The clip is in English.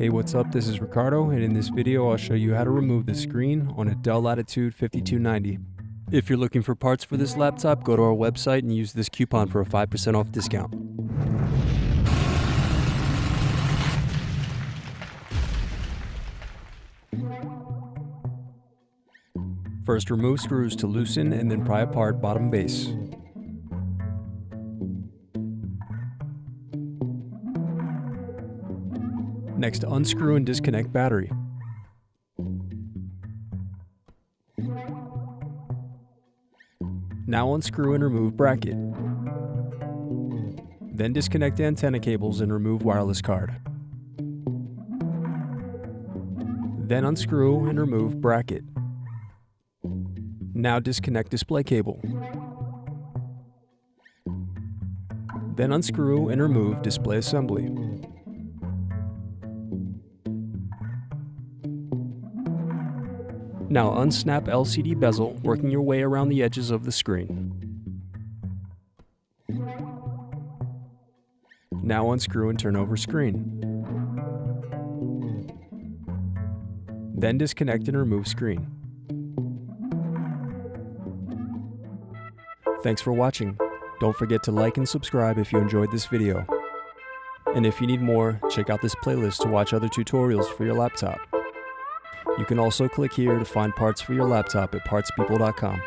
Hey, what's up? This is Ricardo, and in this video I'll show you how to remove the screen on a Dell Latitude 5290. If you're looking for parts for this laptop, go to our website and use this coupon for a 5% off discount. First, remove screws to loosen and then pry apart bottom base. Next, unscrew and disconnect battery. Now unscrew and remove bracket. Then disconnect antenna cables and remove wireless card. Then unscrew and remove bracket. Now disconnect display cable. Then unscrew and remove display assembly. Now unsnap LCD bezel, working your way around the edges of the screen. Now unscrew and turn over screen. Then disconnect and remove screen. Thanks for watching. Don't forget to like and subscribe if you enjoyed this video. And if you need more, check out this playlist to watch other tutorials for your laptop. You can also click here to find parts for your laptop at partspeople.com.